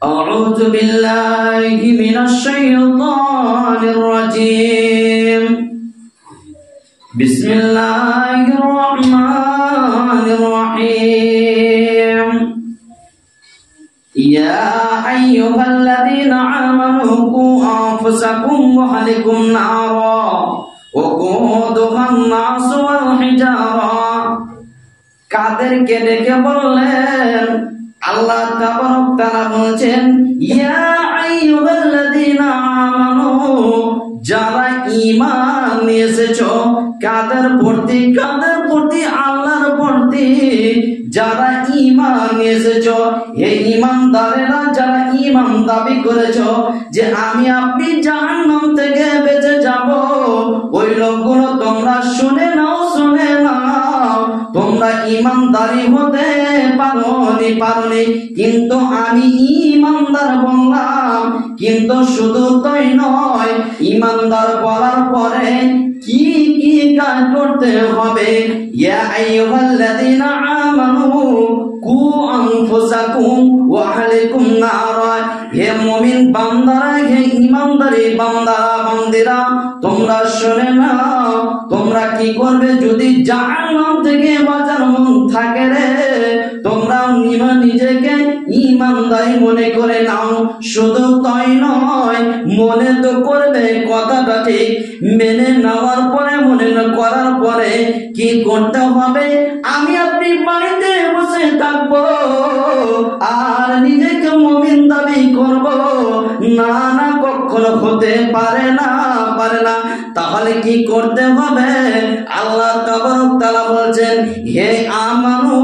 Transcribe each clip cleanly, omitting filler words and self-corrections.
أعوذ بالله من الشيطان الرجيم. بسم الله الرحمن الرحيم. يا أيها الذين آمنوا قوا أنفسكم وأهلكم نارا وقودها الناس والحجارة. কাদেরকে ডেকে বললেন? আল্লাহ তাবারক তাআলা বলেছেন, ইয়া আইয়ুহাল্লাযীনা আমানু, যারা ঈমান নিয়ে এসেছো। কাদের প্রতি? আল্লাহর প্রতি যারা ঈমান নিয়ে এসেছো। এই ঈমানদারেরা যারা ঈমান দাবি করেছো যে আমি আপনি জাহান্নাম থেকে বেঁচে যাব, ওই লোকগুলো তোমরা শুনে নাও। তোমরা ঈমানদারি হতে পারোনি, কিন্তু আমি ঈমানদার বললাম। কিন্তু শুধু তাই নয়, ঈমানদার বলার পরে কি কি কাজ করতে হবে? ইয়া আইয়ুহাল্লাযীনা আমানু কু আনফুসাকুম ওয়া আহলিকুম নারা। হে মুমিন বান্দারা, হে ঈমানদারি বান্দারা বান্দিরা, তোমরা শুনে নাও। তোমরা কি করবে যদি জাহান্নাম থেকে বাঁচার মন থাকে রে? তোমরা নিজেকে ঈমানদারি মনে করে নাও। শুধু তাই নয়, মনে তো করবে কথাটা ঠিক, মেনে নেওয়ার পরে মনে করার পরে কি করতে হবে? আমি আপনি বাড়িতে বসে থাকবো আর নিজেকে মুমিন দাবি করব? না, কখনো হতে পারে না। তাহলে কি করতে হবে? আল্লাহ তাবারক তাআলা বলছেন, হে আমানু,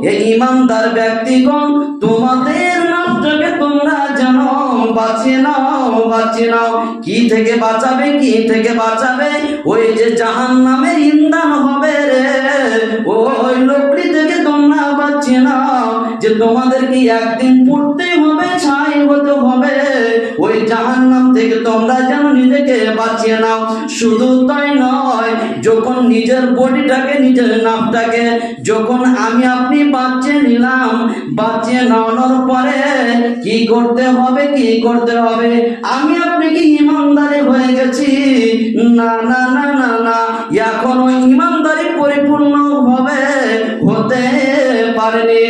হে ঈমানদার ব্যক্তিগণ, তোমাদের নফসকে তোমরা যেন বাঁচিয়ে নাও। কি থেকে বাঁচাবে? ওই যে জাহান্নামের ইন্ধন হবে রে, ওই লোকটি থেকে তোমরা বাঁচিয়ে নাও। যে তোমাদেরকে একদিন পড়তে হবে, ছাই হতে হবে। ওই জাহান্নাম থেকে তোমরা যেন নিজেকে বাঁচিয়ে নাও। শুধু তাই নয়, যখন নিজের বডিটাকে, নিজের নামটাকে যখন আমি আপনি বাঁচিয়ে নিলাম, বাঁচিয়ে নেওয়ার পরে কি করতে হবে? আমি আপনি কি ঈমানদারি হয়ে গেছি? না, এখন ওই ঈমানদারি পরিপূর্ণ ভাবে হতে পারেনি।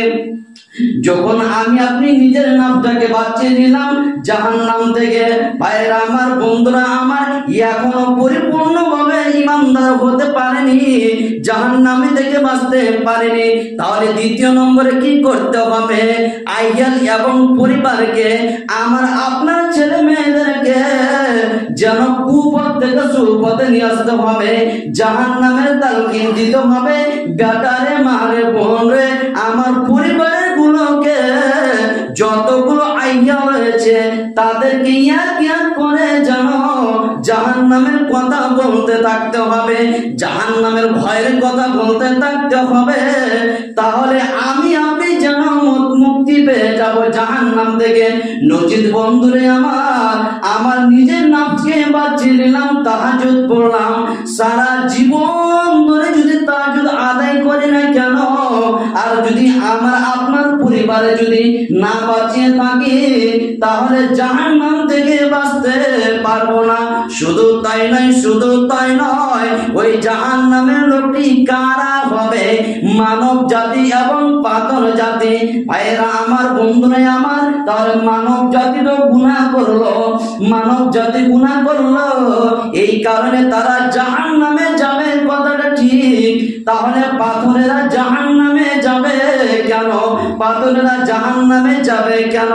যখন আমি আপনি নিজের নামটাকে বাঁচিয়ে নিলাম জাহান্নাম থেকে, ভাইরা আমার, বন্ধুরা আমার, এখনো পরিপূর্ণভাবে ঈমানদার হতে পারেনি, জাহান্নামে থেকে বাঁচতে পারেনি। তাহলে দ্বিতীয় নম্বরে কি করতে হবে? আইয়াল এবং পরিবারকে, আমার আপনার ছেলে মেয়েদেরকে যেন কুপথ থেকে সুপথে নিয়ে আসতে হবে। জাহান্নামের তালকিন দিতে হবে। বেটারে, মারে, বোন রে, আমার পরিবারের গুলোকে, যতগুলো আইয়া রয়েছে তাদেরকে এক করে যেন জাহান্নামের কথা বলতে থাকতে হবে, জাহান্নামের ভয়ের কথা বলতে থাকতে হবে। তাহলে আমি আপনি যেন মুক্তি পেয়ে যাব জাহান্নাম থেকে। নচিত বন্ধুরে আমার নিজের নামকে বাঁচিয়ে নিলাম, তাহাজ্জুদ পড়লাম, সারা জীবন ধরে যদি তাহাজ্জুদ আদায় করি না কেন, আর যদি আমার আপনার পরিবারে যদি না বাঁচিয়ে থাকি, তাহলে জাহান্নাম থেকে বাঁচতে পারবো না। শুধু তাই নয়, ওই জাহান্নামের লোকটি কারা হবে? মানব জাতি এবং পাথর জাতি। ভাইরা আমার, বন্ধুরা আমার, তাহলে মানব জাতি তো গুনাহ করলো, এই কারণে তারা জাহান্নামে যাবে, কথাটা ঠিক। তাহলে পাথরেরা জাহান্নামে যাবে কেন?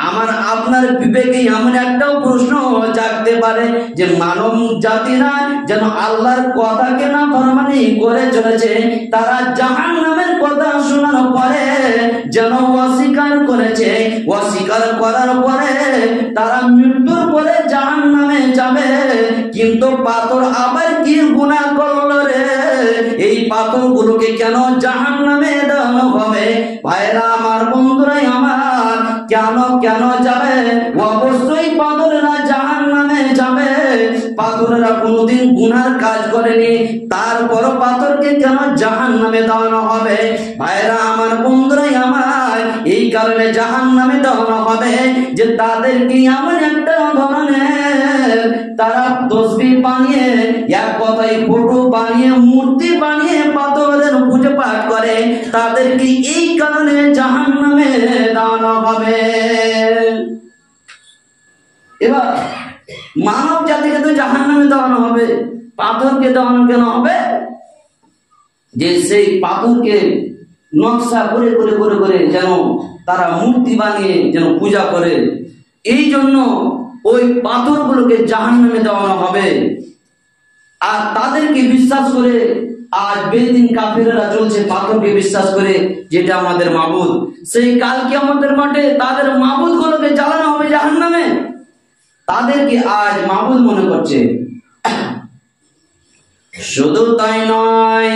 আমার আপনার বিবেকে এমন একটা প্রশ্ন জাগতে পারে যে মানব জাতিরা যেন আল্লাহর কথাকে না ফরমানি করে চলেছে, তারা জাহান্নামের কথা শোনার পরে যেন অস্বীকার করেছে। অস্বীকার করার পরে তারা মৃত্যুর পরে জাহান্নামে যাবে। কিন্তু পাথর আবার কি গুনাহ করলো রে? এই পাথরগুলোকে কেন জাহান্নামে দেওয়া হবে? ভাইরা আমার, বন্ধুরা আমার, কেন যাবে? অবশ্যই পাথরেরা জাহান্নামে জাহান্নামে যাবে, পাথরেরা কোনোদিন গুনার কাজ করেনি, তারপরও পাথরকে কেন জাহান্নামে দেওয়ানো হবে? ভাইরা আমার, বন্ধুরাই আমার, এই কারণে জাহান্নামে দেওয়ানো হবে যে তাদেরকে এমন একটা ধরনের তারা তসবিহ বানিয়ে, এক কথায় ফটো বানিয়ে, মূর্তি বানিয়ে পাথরের পুজো পাঠ করে, তাদেরকে এই কারণে জাহান্নামে দেওয়ানো হবে। এবার মানব জাতিকে তো জাহান্নামে দেওয়ানো হবে, পাথরকে দেওয়ানো কেন হবে? যে সেই পাথরকে নকশা করে করে করে করে যেন তারা মূর্তি বানিয়ে যেন পূজা করে, এই জন্য ওই পাথরগুলোকে জাহান্নামে দেওয়ানো হবে। আর তাদেরকে বিশ্বাস করে আজ বেদিন কাফিররা চলছে, পাথরকে বিশ্বাস করে যেটা আমাদের মাবুদ। সেই কাল কিয়ামতের মাঠে তাদের মাবুদ গুলোকে জ্বালানো হবে জাহান্নামে, তাদেরকে আজ মাবুদ মনে করছে। শুধু তাই নয়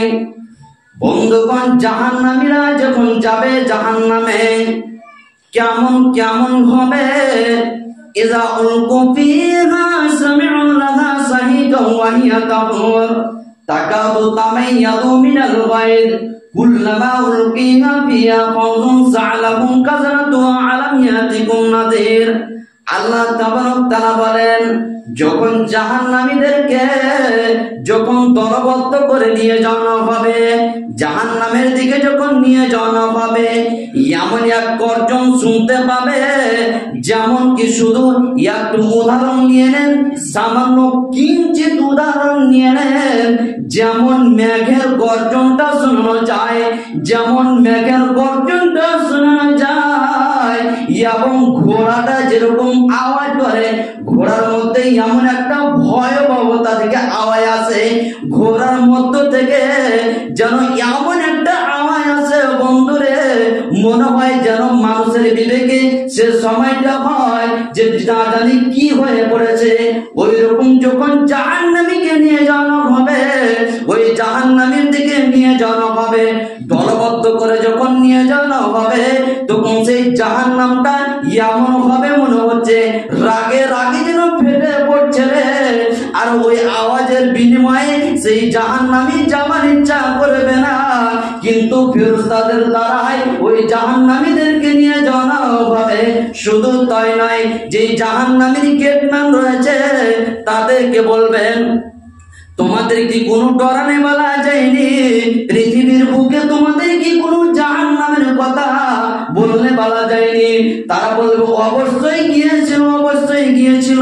বন্ধুগণ, জাহান্নামীরা যখন যাবে জাহান্নামে কেমন কেমন হবে। ইযা উলকু ফিহা সামি'উ লাহা সাহিকান ওয়া হিয়া তাফুর তাকাদু তামাইয়াযু মিনাল গায়দ কুল্লামা উলকিয়া ফিহা ফাওজুন সা'লাহুম কাযরাতুহা আলাম ইয়াতিকুম নাযীর। আল্লাহ তাবারক তাআলা বলেন, যখন জাহান্নামীদেরকে যখন দলবদ্ধ করে নিয়ে যাওয়া হবে, জাহান্নামের দিকে যখন নিয়ে যাওয়া হবে, এমন এক গর্জন শুনতে পাবে যেমন কি, শুধু একটু উদাহরণ নিয়ে নেন, সামান্য কিঞ্চিত উদাহরণ নিয়ে নেন, যেমন মেঘের গর্জনটা শোনা যায়, যেমন মেঘের গর্জনটা শোনা যায়, এবং ঘোড়াটা যেরকম আওয়াজ করে, ঘোড়ার মধ্যে এমন একটা ভয়াবহতা থেকে আওয়াজ আসে, ঘোড়ার মধ্য থেকে যেন এমন একটা আওয়াজ আসে বন্ধুরে, মনে হয় যেন মানুষের বিবেকে সে সময়টা হয় যে না জানি কি হয়ে পড়েছে। ওই রকম যখন জাহান্নামীকে নিয়ে যাওয়া হবে, ওই জাহান্নামীর দিকে নিয়ে যাওয়া হবে, দলবদ্ধ করে যখন নিয়ে যাওয়া হবে, তখন সেই জাহান্নামটা এমন হবে মনে হচ্ছে রাগে রাগে যেন ফেটে পড়ছে রে। আর ওই আওয়াজের বিনিময়ে সেই জাহান্নামী যাবার ইচ্ছা করবে না, কিন্তু ফেরেশতাদের দ্বারাই ওই জাহান্নামীদেরকে নিয়ে যাওয়া হবে। শুধু তাই নয়, যে জাহান্নামীর গেটম্যান রয়েছে তাদেরকে বলবেন, তোমাদের কি কোনো ডরানে বলা যায়নি? পৃথিবীর বুকে তোমাদের কি কোনো জাহান্নামের কথা বললে বলা যায়নি? তারা বলবে, অবশ্যই গিয়েছিল, অবশ্যই গিয়েছিল।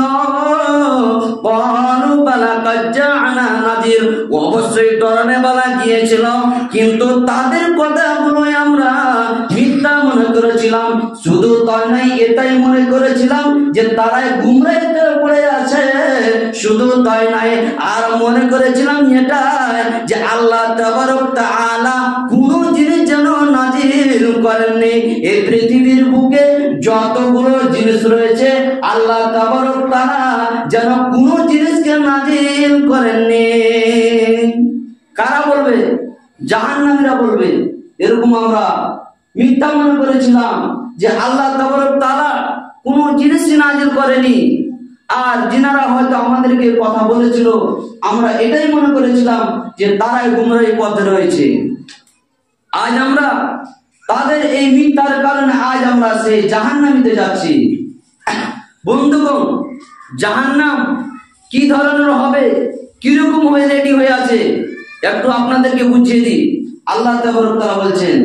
অবশ্যই ডরানে বলা গিয়েছিল, কিন্তু তাদের কথাগুলো আমরা মিথ্যা মনে করেছিলাম। শুধু তাই নয়, এটাই মনে করেছিলাম যে তারাই গুমরাহিতে পড়ে আছে। শুধু তাই নয়, আর মনে করেছিলাম এটা যে আল্লাহ তাবারক তাআলা কোনো জিনিস যেন নাজিল করেননি। এই পৃথিবীর বুকে যতগুলো জিনিস রয়েছে, আল্লাহ তাবারক তাআলা যেন কোনো জিনিসকে নাজিল করেননি। কারা বলবে? জাহান্নামীরা বলবে, এরকম আমরা মিথ্যা মনে করেছিলাম যে আল্লাহ তাবারক তাআলা কোনো জিনিসই নাজিল করেনি। আর যিনারা হয়তো আমাদেরকে কথা বলেছিল, আমরা এটাই মনে করেছিলাম যে তারাই গুমরাহী পথে রয়েছে। আজ আমরা তাদের এই মিথ্যার কারণে আজ আমরা সেই জাহান্নামীতে যাচ্ছি। বন্ধুগণ, জাহান্নাম কি ধরনের হবে, কিরকম হয়ে রেডি হয়ে আছে, একটু আপনাদেরকে বুঝিয়ে দিই। আল্লাহ তাবারক তাআলা বলছেন,